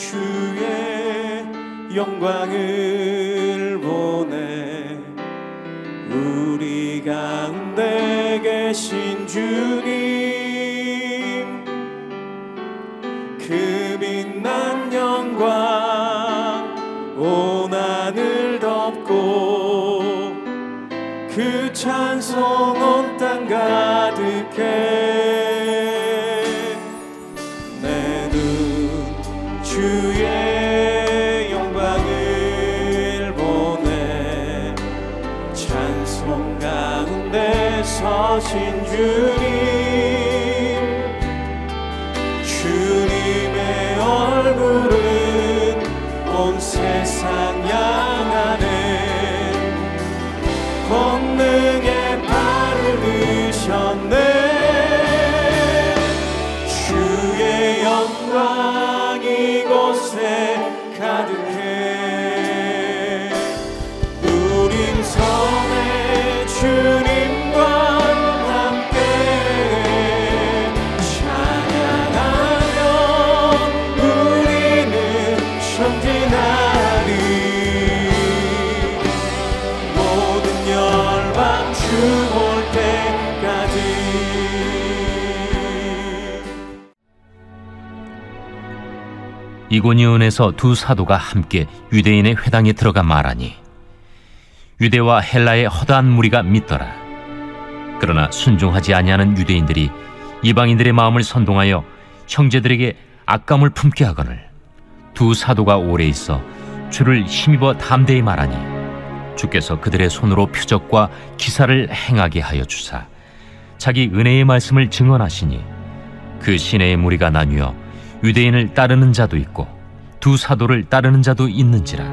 주의 영광을 보내 우리 가운데 계신 주님 그 빛난 영광 온 하늘 덮고 그 찬송 온 땅 가득해 내 눈 주의 영광을 보내 찬송 가운데 서신 주님의 얼굴은 온 세상 향하네 권능의 발을 드셨네 주의 영광 이곳에 가득해 우린 섬에 주님과 함께 찬양하며 우리는 전진하리 모든 열방 주 볼 때까지 이고니온에서 두 사도가 함께 유대인의 회당에 들어가 말하니 유대와 헬라의 허다한 무리가 믿더라. 그러나 순종하지 아니하는 유대인들이 이방인들의 마음을 선동하여 형제들에게 악감을 품게 하거늘 두 사도가 오래 있어 주를 힘입어 담대히 말하니 주께서 그들의 손으로 표적과 기사를 행하게 하여 주사 자기 은혜의 말씀을 증언하시니 그 시내의 무리가 나뉘어 유대인을 따르는 자도 있고 두 사도를 따르는 자도 있는지라.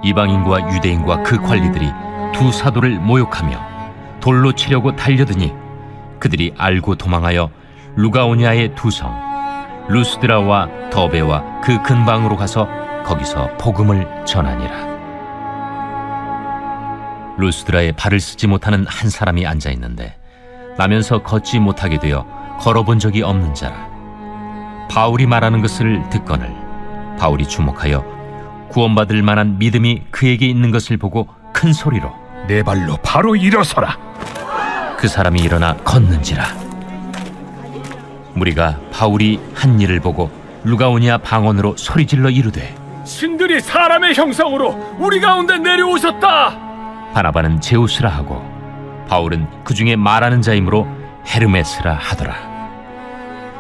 이방인과 유대인과 그 관리들이 두 사도를 모욕하며 돌로 치려고 달려드니 그들이 알고 도망하여 루가오니아의 두 성 루스드라와 더베와 그 근방으로 가서 거기서 복음을 전하니라. 루스드라에 발을 쓰지 못하는 한 사람이 앉아 있는데 나면서 걷지 못하게 되어 걸어본 적이 없는 자라. 바울이 말하는 것을 듣거늘 바울이 주목하여 구원받을 만한 믿음이 그에게 있는 것을 보고 큰 소리로 내 발로 바로 일어서라. 그 사람이 일어나 걷는지라. 무리가 바울이 한 일을 보고 루가오니아 방언으로 소리질러 이르되 신들이 사람의 형상으로 우리 가운데 내려오셨다. 바나바는 제우스라 하고 바울은 그 중에 말하는 자이므로 헤르메스라 하더라.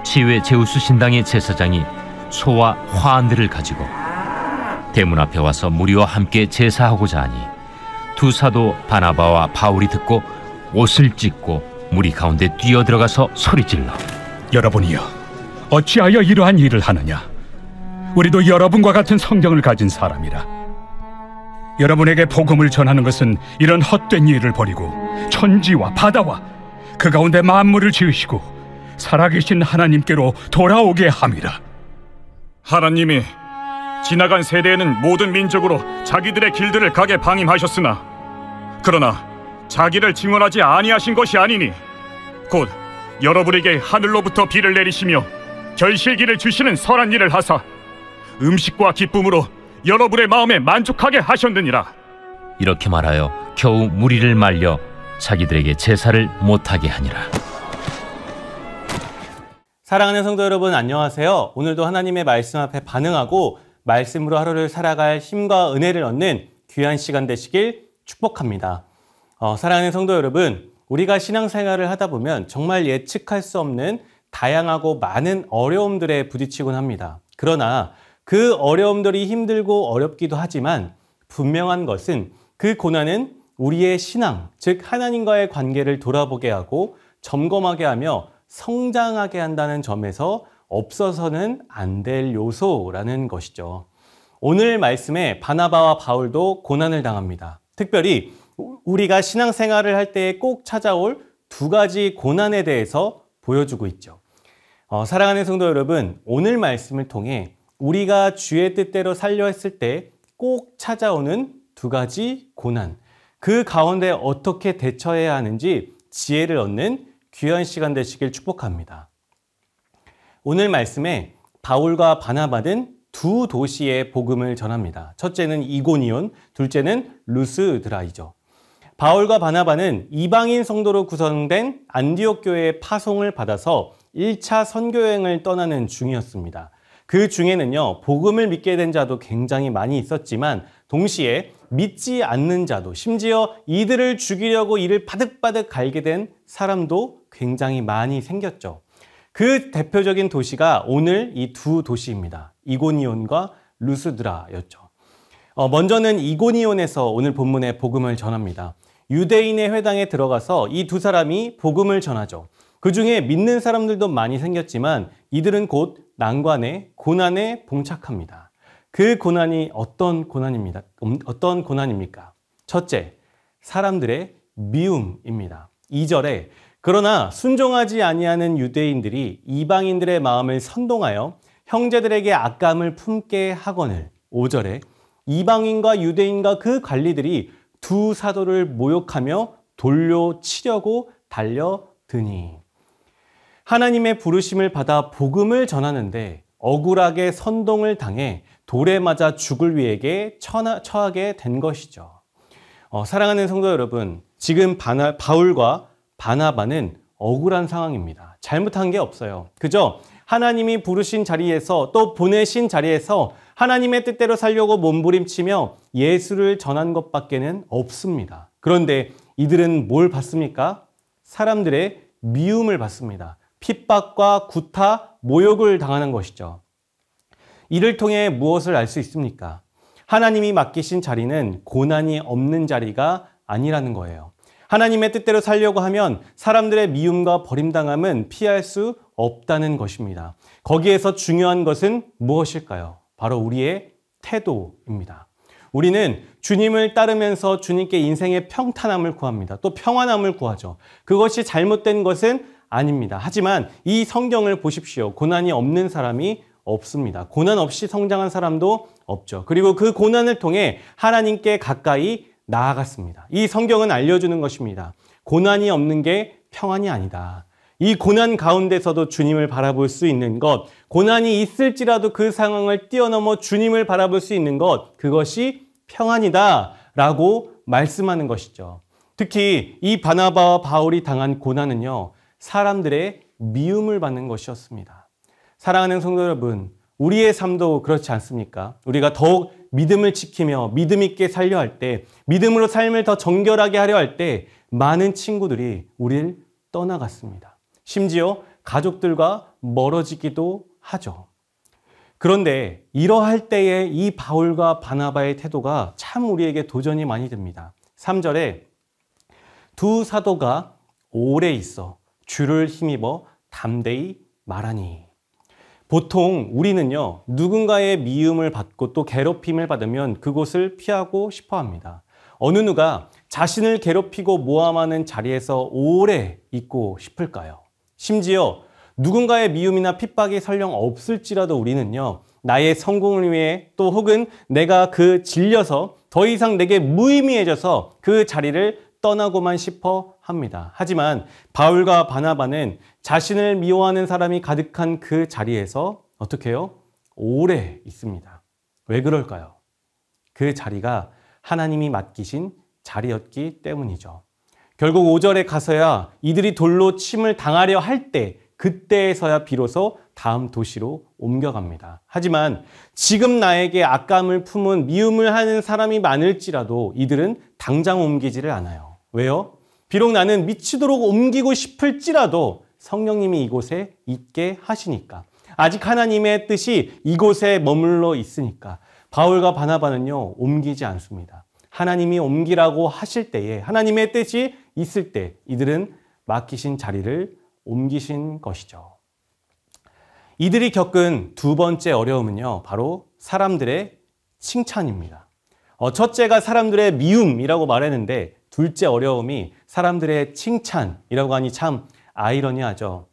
치유의 제우스 신당의 제사장이 소와 화환들을 가지고 대문 앞에 와서 무리와 함께 제사하고자 하니 두 사도 바나바와 바울이 듣고 옷을 찢고 무리 가운데 뛰어들어가서 소리질러 여러분이여 어찌하여 이러한 일을 하느냐. 우리도 여러분과 같은 성경을 가진 사람이라. 여러분에게 복음을 전하는 것은 이런 헛된 일을 버리고 천지와 바다와 그 가운데 만물을 지으시고 살아계신 하나님께로 돌아오게 함이라. 하나님이 지나간 세대에는 모든 민족으로 자기들의 길들을 가게 방임하셨으나 그러나 자기를 증언하지 아니하신 것이 아니니 곧 여러분에게 하늘로부터 비를 내리시며 결실기를 주시는 선한 일을 하사 음식과 기쁨으로 여러분의 마음에 만족하게 하셨느니라. 이렇게 말하여 겨우 무리를 말려 자기들에게 제사를 못하게 하니라. 사랑하는 성도 여러분, 안녕하세요. 오늘도 하나님의 말씀 앞에 반응하고 말씀으로 하루를 살아갈 힘과 은혜를 얻는 귀한 시간 되시길 축복합니다. 사랑하는 성도 여러분, 우리가 신앙생활을 하다 보면 정말 예측할 수 없는 다양하고 많은 어려움들에 부딪히곤 합니다. 그러나 그 어려움들이 힘들고 어렵기도 하지만 분명한 것은 그 고난은 우리의 신앙, 즉 하나님과의 관계를 돌아보게 하고 점검하게 하며 성장하게 한다는 점에서 없어서는 안 될 요소라는 것이죠. 오늘 말씀에 바나바와 바울도 고난을 당합니다. 특별히 우리가 신앙생활을 할 때 꼭 찾아올 두 가지 고난에 대해서 보여주고 있죠. 사랑하는 성도 여러분, 오늘 말씀을 통해 우리가 주의 뜻대로 살려 했을 때 꼭 찾아오는 두 가지 고난, 그 가운데 어떻게 대처해야 하는지 지혜를 얻는 귀한 시간 되시길 축복합니다. 오늘 말씀에 바울과 바나바는 두 도시의 복음을 전합니다. 첫째는 이고니온, 둘째는 루스드라이죠. 바울과 바나바는 이방인 성도로 구성된 안디옥 교회의 파송을 받아서 1차 선교여행을 떠나는 중이었습니다. 그 중에는요, 복음을 믿게 된 자도 굉장히 많이 있었지만 동시에 믿지 않는 자도, 심지어 이들을 죽이려고 이를 바득바득 갈게 된 사람도 굉장히 많이 생겼죠. 그 대표적인 도시가 오늘 이 두 도시입니다. 이고니온과 루스드라였죠. 먼저는 이고니온에서 오늘 본문의 복음을 전합니다. 유대인의 회당에 들어가서 이 두 사람이 복음을 전하죠. 그 중에 믿는 사람들도 많이 생겼지만 이들은 곧 난관에, 고난에 봉착합니다. 그 고난이 어떤 고난입니까? 첫째, 사람들의 미움입니다. 2절에 그러나 순종하지 아니하는 유대인들이 이방인들의 마음을 선동하여 형제들에게 악감을 품게 하거늘. 5절에 이방인과 유대인과 그 관리들이 두 사도를 모욕하며 돌려 치려고 달려드니. 하나님의 부르심을 받아 복음을 전하는데 억울하게 선동을 당해 돌에 맞아 죽을 위에게 처하게 된 것이죠. 사랑하는 성도 여러분, 지금 바울과 바나바는 억울한 상황입니다. 잘못한 게 없어요. 그저 하나님이 부르신 자리에서 또 보내신 자리에서 하나님의 뜻대로 살려고 몸부림치며 예수를 전한 것밖에는 없습니다. 그런데 이들은 뭘 받습니까? 사람들의 미움을 받습니다. 핍박과 구타, 모욕을 당하는 것이죠. 이를 통해 무엇을 알 수 있습니까? 하나님이 맡기신 자리는 고난이 없는 자리가 아니라는 거예요. 하나님의 뜻대로 살려고 하면 사람들의 미움과 버림당함은 피할 수 없다는 것입니다. 거기에서 중요한 것은 무엇일까요? 바로 우리의 태도입니다. 우리는 주님을 따르면서 주님께 인생의 평탄함을 구합니다. 또 평안함을 구하죠. 그것이 잘못된 것은 아닙니다. 하지만 이 성경을 보십시오. 고난이 없는 사람이 없습니다. 고난 없이 성장한 사람도 없죠. 그리고 그 고난을 통해 하나님께 가까이 나아갔습니다. 이 성경은 알려주는 것입니다. 고난이 없는 게 평안이 아니다. 이 고난 가운데서도 주님을 바라볼 수 있는 것, 고난이 있을지라도 그 상황을 뛰어넘어 주님을 바라볼 수 있는 것, 그것이 평안이다 라고 말씀하는 것이죠. 특히 이 바나바와 바울이 당한 고난은요, 사람들의 미움을 받는 것이었습니다. 사랑하는 성도 여러분, 우리의 삶도 그렇지 않습니까? 우리가 더욱 믿음을 지키며 믿음 있게 살려 할 때, 믿음으로 삶을 더 정결하게 하려 할 때 많은 친구들이 우리를 떠나갔습니다. 심지어 가족들과 멀어지기도 하죠. 그런데 이러할 때에 이 바울과 바나바의 태도가 참 우리에게 도전이 많이 됩니다. 3절에 두 사도가 오래 있어 주를 힘입어 담대히 말하니. 보통 우리는요, 누군가의 미움을 받고 또 괴롭힘을 받으면 그곳을 피하고 싶어 합니다. 어느 누가 자신을 괴롭히고 모함하는 자리에서 오래 있고 싶을까요? 심지어 누군가의 미움이나 핍박이 설령 없을지라도 우리는요, 나의 성공을 위해 또 혹은 내가 질려서 더 이상 내게 무의미해져서 그 자리를 떠나고만 싶어 합니다. 하지만 바울과 바나바는 자신을 미워하는 사람이 가득한 그 자리에서 어떻게 해요? 오래 있습니다. 왜 그럴까요? 그 자리가 하나님이 맡기신 자리였기 때문이죠. 결국 5절에 가서야 이들이 돌로 침을 당하려 할 때, 그때에서야 비로소 다음 도시로 옮겨갑니다. 하지만 지금 나에게 악감을 품은 미움을 하는 사람이 많을지라도 이들은 당장 옮기지를 않아요. 왜요? 비록 나는 미치도록 옮기고 싶을지라도 성령님이 이곳에 있게 하시니까. 아직 하나님의 뜻이 이곳에 머물러 있으니까. 바울과 바나바는요, 옮기지 않습니다. 하나님이 옮기라고 하실 때에, 하나님의 뜻이 있을 때 이들은 맡기신 자리를 옮기신 것이죠. 이들이 겪은 두 번째 어려움은요, 바로 사람들의 칭찬입니다. 첫째가 사람들의 미움이라고 말했는데 둘째 어려움이 사람들의 칭찬이라고 하니 참 아이러니하죠.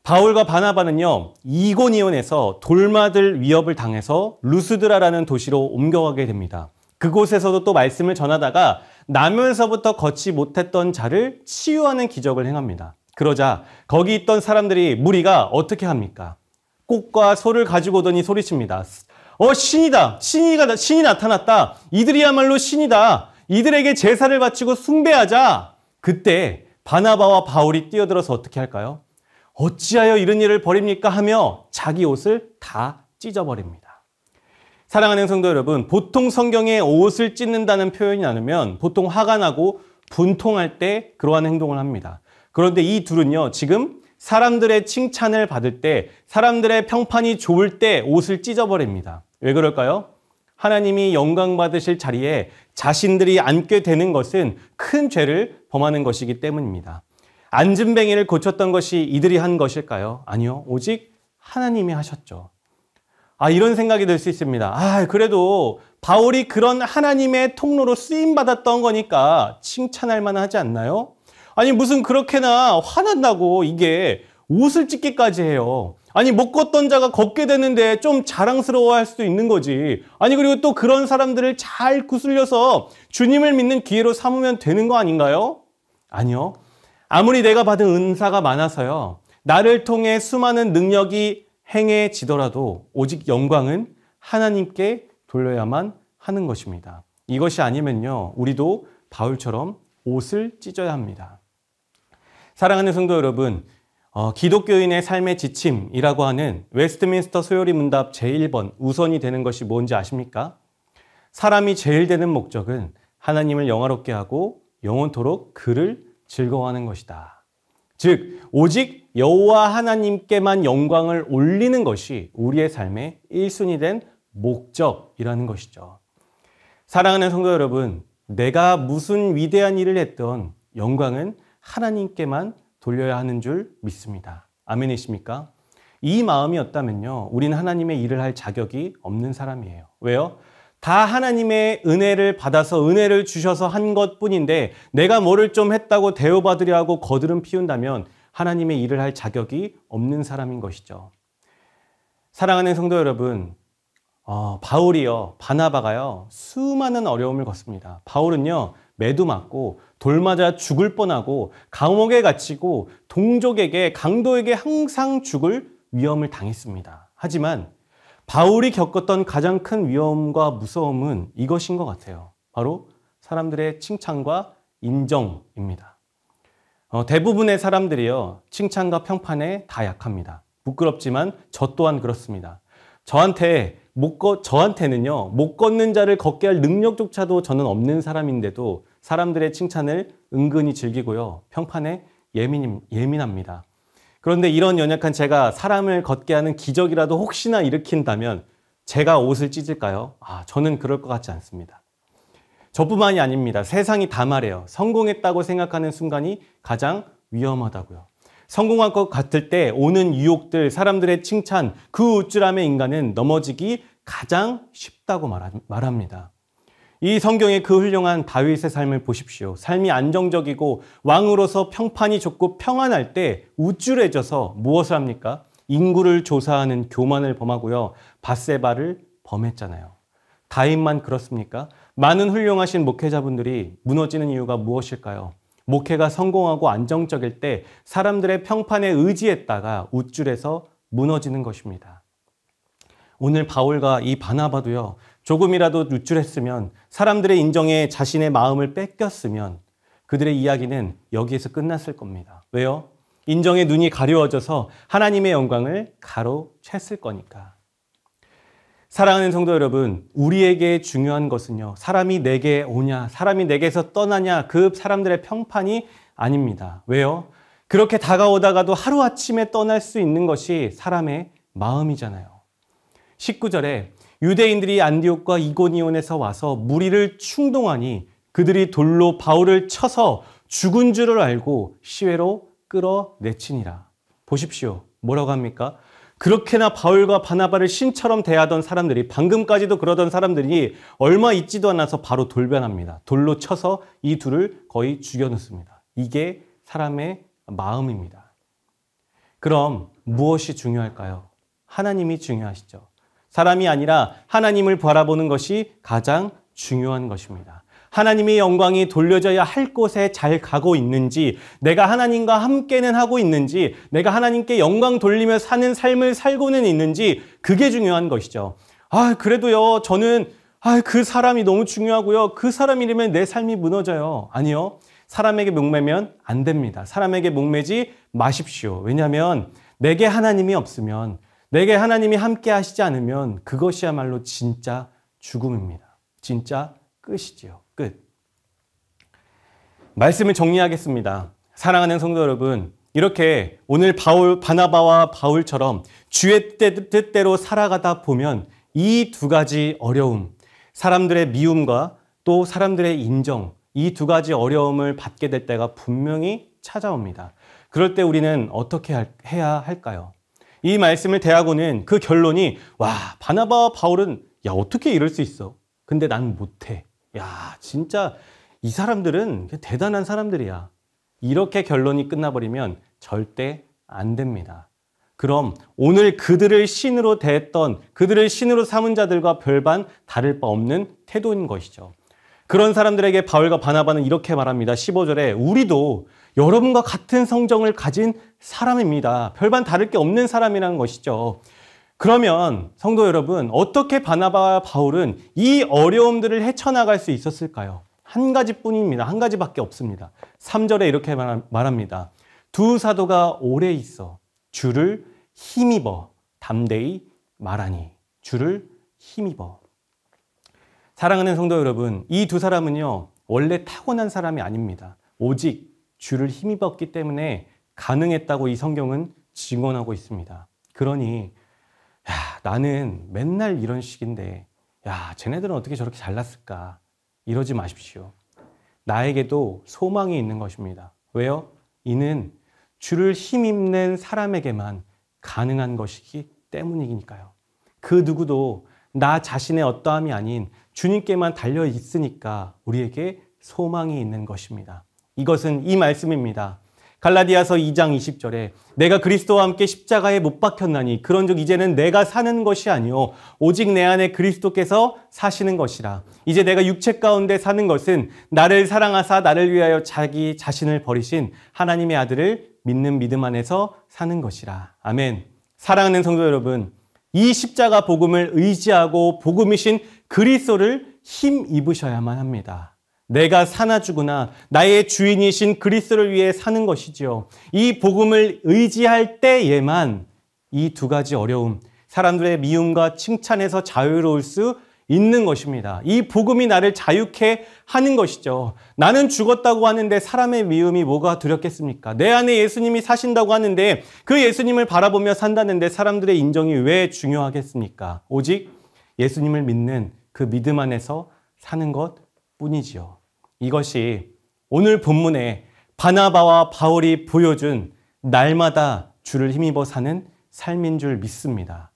바울과 바나바는요, 이고니온에서 돌맞을 위협을 당해서 루스드라라는 도시로 옮겨가게 됩니다. 그곳에서도 또 말씀을 전하다가 나면서부터 걷지 못했던 자를 치유하는 기적을 행합니다. 그러자 거기 있던 사람들이, 무리가 어떻게 합니까? 꽃과 소를 가지고 오더니 소리칩니다. 신이다. 신이 나타났다. 이들이야말로 신이다. 이들에게 제사를 바치고 숭배하자. 그때 바나바와 바울이 뛰어들어서 어떻게 할까요? 어찌하여 이런 일을 벌입니까? 하며 자기 옷을 다 찢어버립니다. 사랑하는 성도 여러분, 보통 성경에 옷을 찢는다는 표현이 나누면 보통 화가 나고 분통할 때 그러한 행동을 합니다. 그런데 이 둘은요, 지금 사람들의 칭찬을 받을 때, 사람들의 평판이 좋을 때 옷을 찢어버립니다. 왜 그럴까요? 하나님이 영광 받으실 자리에 자신들이 앉게 되는 것은 큰 죄를 범하는 것이기 때문입니다. 앉은뱅이를 고쳤던 것이 이들이 한 것일까요? 아니요. 오직 하나님이 하셨죠. 이런 생각이 들 수 있습니다. 그래도 바울이 그런 하나님의 통로로 쓰임받았던 거니까 칭찬할 만하지 않나요? 아니, 무슨 그렇게나 화난다고 이게 옷을 찢기까지 해요. 아니, 못 걷던 자가 걷게 되는데 좀 자랑스러워할 수도 있는 거지. 아니, 그리고 또 그런 사람들을 잘 구슬려서 주님을 믿는 기회로 삼으면 되는 거 아닌가요? 아니요. 아무리 내가 받은 은사가 많아서요, 나를 통해 수많은 능력이 행해지더라도 오직 영광은 하나님께 돌려야만 하는 것입니다. 이것이 아니면요, 우리도 바울처럼 옷을 찢어야 합니다. 사랑하는 성도 여러분, 기독교인의 삶의 지침이라고 하는 웨스트민스터 소요리 문답 제1번 우선이 되는 것이 뭔지 아십니까? 사람이 제일 되는 목적은 하나님을 영화롭게 하고 영원토록 그를 즐거워하는 것이다. 즉, 오직 여호와 하나님께만 영광을 올리는 것이 우리의 삶의 1순위 된 목적이라는 것이죠. 사랑하는 성도 여러분, 내가 무슨 위대한 일을 했던 영광은 하나님께만 돌려야 하는 줄 믿습니다. 아멘이십니까? 이 마음이었다면요, 우리는 하나님의 일을 할 자격이 없는 사람이에요. 왜요? 다 하나님의 은혜를 받아서 은혜를 주셔서 한 것뿐인데 내가 뭐를 좀 했다고 대우받으려 하고 거드름 피운다면 하나님의 일을 할 자격이 없는 사람인 것이죠. 사랑하는 성도 여러분, 바나바가요, 수많은 어려움을 겪습니다. 바울은요, 매도 맞고 돌 맞아 죽을 뻔하고 감옥에 갇히고 동족에게, 강도에게 항상 죽을 위험을 당했습니다. 하지만 바울이 겪었던 가장 큰 위험과 무서움은 이것인 것 같아요. 바로 사람들의 칭찬과 인정입니다. 대부분의 사람들이요, 칭찬과 평판에 다 약합니다. 부끄럽지만 저 또한 그렇습니다. 저한테는요, 못 걷는 자를 걷게 할 능력조차도 저는 없는 사람인데도 사람들의 칭찬을 은근히 즐기고요, 평판에 예민합니다. 그런데 이런 연약한 제가 사람을 걷게 하는 기적이라도 혹시나 일으킨다면 제가 옷을 찢을까요? 저는 그럴 것 같지 않습니다. 저뿐만이 아닙니다. 세상이 다 말해요. 성공했다고 생각하는 순간이 가장 위험하다고요. 성공할 것 같을 때 오는 유혹들, 사람들의 칭찬, 그 우쭐함에 인간은 넘어지기 가장 쉽다고 말합니다. 이 성경의 그 훌륭한 다윗의 삶을 보십시오. 삶이 안정적이고 왕으로서 평판이 좋고 평안할 때 우쭐해져서 무엇을 합니까? 인구를 조사하는 교만을 범하고요, 밧세바를 범했잖아요. 다윗만 그렇습니까? 많은 훌륭하신 목회자분들이 무너지는 이유가 무엇일까요? 목회가 성공하고 안정적일 때 사람들의 평판에 의지했다가 우쭐해서 무너지는 것입니다. 오늘 바울과 이 바나바도요, 조금이라도 우쭐했으면, 사람들의 인정에 자신의 마음을 뺏겼으면 그들의 이야기는 여기에서 끝났을 겁니다. 왜요? 인정의 눈이 가려워져서 하나님의 영광을 가로챘을 거니까. 사랑하는 성도 여러분, 우리에게 중요한 것은요, 사람이 내게 오냐, 사람이 내게서 떠나냐, 그 사람들의 평판이 아닙니다. 왜요? 그렇게 다가오다가도 하루아침에 떠날 수 있는 것이 사람의 마음이잖아요. 19절에 유대인들이 안디옥과 이고니온에서 와서 무리를 충동하니 그들이 돌로 바울을 쳐서 죽은 줄을 알고 시외로 끌어내치니라. 보십시오. 뭐라고 합니까? 그렇게나 바울과 바나바를 신처럼 대하던 사람들이, 방금까지도 그러던 사람들이 얼마 있지도 않아서 바로 돌변합니다. 돌로 쳐서 이 둘을 거의 죽여놓습니다. 이게 사람의 마음입니다. 그럼 무엇이 중요할까요? 하나님이 중요하시죠. 사람이 아니라 하나님을 바라보는 것이 가장 중요한 것입니다. 하나님의 영광이 돌려져야 할 곳에 잘 가고 있는지, 내가 하나님과 함께는 하고 있는지, 내가 하나님께 영광 돌리며 사는 삶을 살고는 있는지, 그게 중요한 것이죠. 그래도요, 저는 그 사람이 너무 중요하고요. 그 사람이라면 내 삶이 무너져요. 아니요. 사람에게 목매면 안 됩니다. 사람에게 목매지 마십시오. 왜냐하면 내게 하나님이 없으면, 내게 하나님이 함께 하시지 않으면 그것이야말로 진짜 죽음입니다. 진짜 끝이지요. 끝. 말씀을 정리하겠습니다. 사랑하는 성도 여러분, 이렇게 오늘 바나바와 바울처럼 주의 뜻대로 살아가다 보면 이 두 가지 어려움, 사람들의 미움과 또 사람들의 인정, 이 두 가지 어려움을 받게 될 때가 분명히 찾아옵니다. 그럴 때 우리는 어떻게 해야 할까요? 이 말씀을 대하고는 그 결론이, 바나바와 바울은 어떻게 이럴 수 있어? 근데 난 못해. 진짜 이 사람들은 대단한 사람들이야. 이렇게 결론이 끝나버리면 절대 안 됩니다. 그럼 오늘 그들을 신으로 대했던, 그들을 신으로 삼은 자들과 별반 다를 바 없는 태도인 것이죠. 그런 사람들에게 바울과 바나바는 이렇게 말합니다. 15절에 우리도 여러분과 같은 성정을 가진 사람입니다. 별반 다를 게 없는 사람이라는 것이죠. 그러면 성도 여러분, 어떻게 바나바와 바울은 이 어려움들을 헤쳐나갈 수 있었을까요? 한 가지뿐입니다. 한 가지밖에 없습니다. 3절에 이렇게 말합니다. 두 사도가 오래 있어 주를 힘입어 담대히 말하니. 주를 힘입어. 사랑하는 성도 여러분, 이 두 사람은요, 원래 타고난 사람이 아닙니다. 오직 주를 힘입었기 때문에 가능했다고 이 성경은 증언하고 있습니다. 그러니 나는 맨날 이런 식인데 쟤네들은 어떻게 저렇게 잘났을까? 이러지 마십시오. 나에게도 소망이 있는 것입니다. 왜요? 이는 주를 힘입는 사람에게만 가능한 것이기 때문이니까요. 그 누구도 나 자신의 어떠함이 아닌 주님께만 달려 있으니까 우리에게 소망이 있는 것입니다. 이것은 이 말씀입니다. 갈라디아서 2장 20절에 내가 그리스도와 함께 십자가에 못 박혔나니 그런즉 이제는 내가 사는 것이 아니요 오직 내 안에 그리스도께서 사시는 것이라. 이제 내가 육체 가운데 사는 것은 나를 사랑하사 나를 위하여 자기 자신을 버리신 하나님의 아들을 믿는 믿음 안에서 사는 것이라. 아멘. 사랑하는 성도 여러분, 이 십자가 복음을 의지하고 복음이신 그리스도를 힘입으셔야만 합니다. 내가 사나 죽으나 나의 주인이신 그리스도를 위해 사는 것이지요. 이 복음을 의지할 때에만 이 두 가지 어려움, 사람들의 미움과 칭찬에서 자유로울 수 있는 것입니다. 이 복음이 나를 자유케 하는 것이죠. 나는 죽었다고 하는데 사람의 미움이 뭐가 두렵겠습니까? 내 안에 예수님이 사신다고 하는데 그 예수님을 바라보며 산다는데 사람들의 인정이 왜 중요하겠습니까? 오직 예수님을 믿는 그 믿음 안에서 사는 것 뿐이지요. 이것이 오늘 본문에 바나바와 바울이 보여준 날마다 주를 힘입어 사는 삶인 줄 믿습니다.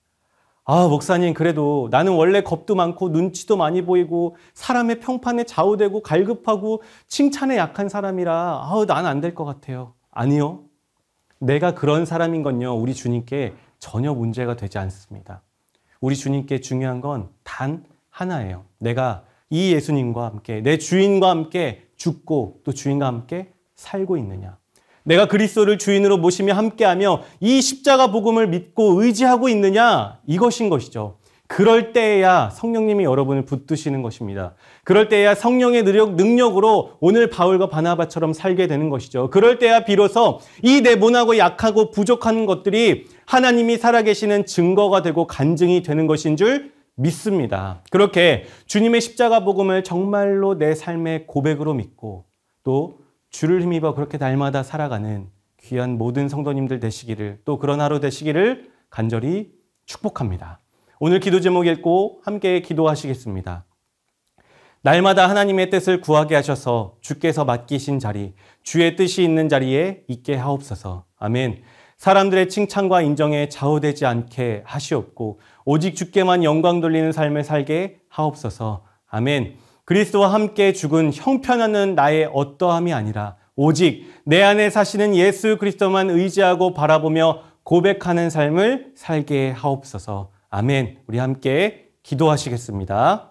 목사님, 그래도 나는 원래 겁도 많고 눈치도 많이 보이고 사람의 평판에 좌우되고 갈급하고 칭찬에 약한 사람이라 난 안 될 것 같아요. 아니요. 내가 그런 사람인 건요, 우리 주님께 전혀 문제가 되지 않습니다. 우리 주님께 중요한 건 단 하나예요. 내가 이 예수님과 함께, 내 주인과 함께 죽고 또 주인과 함께 살고 있느냐. 내가 그리스도를 주인으로 모시며 함께하며 이 십자가 복음을 믿고 의지하고 있느냐. 이것인 것이죠. 그럴 때에야 성령님이 여러분을 붙드시는 것입니다. 그럴 때에야 성령의 능력으로 오늘 바울과 바나바처럼 살게 되는 것이죠. 그럴 때야 비로소 이 내 모나고 약하고 부족한 것들이 하나님이 살아계시는 증거가 되고 간증이 되는 것인 줄 믿습니다. 그렇게 주님의 십자가 복음을 정말로 내 삶의 고백으로 믿고 또 주를 힘입어 그렇게 날마다 살아가는 귀한 모든 성도님들 되시기를, 또 그런 하루 되시기를 간절히 축복합니다. 오늘 기도 제목 읽고 함께 기도하시겠습니다. 날마다 하나님의 뜻을 구하게 하셔서 주께서 맡기신 자리, 주의 뜻이 있는 자리에 있게 하옵소서. 아멘. 사람들의 칭찬과 인정에 좌우되지 않게 하시옵고 오직 주께만 영광 돌리는 삶을 살게 하옵소서. 아멘. 그리스도와 함께 죽은 형편하는 나의 어떠함이 아니라 오직 내 안에 사시는 예수 그리스도만 의지하고 바라보며 고백하는 삶을 살게 하옵소서. 아멘. 우리 함께 기도하시겠습니다.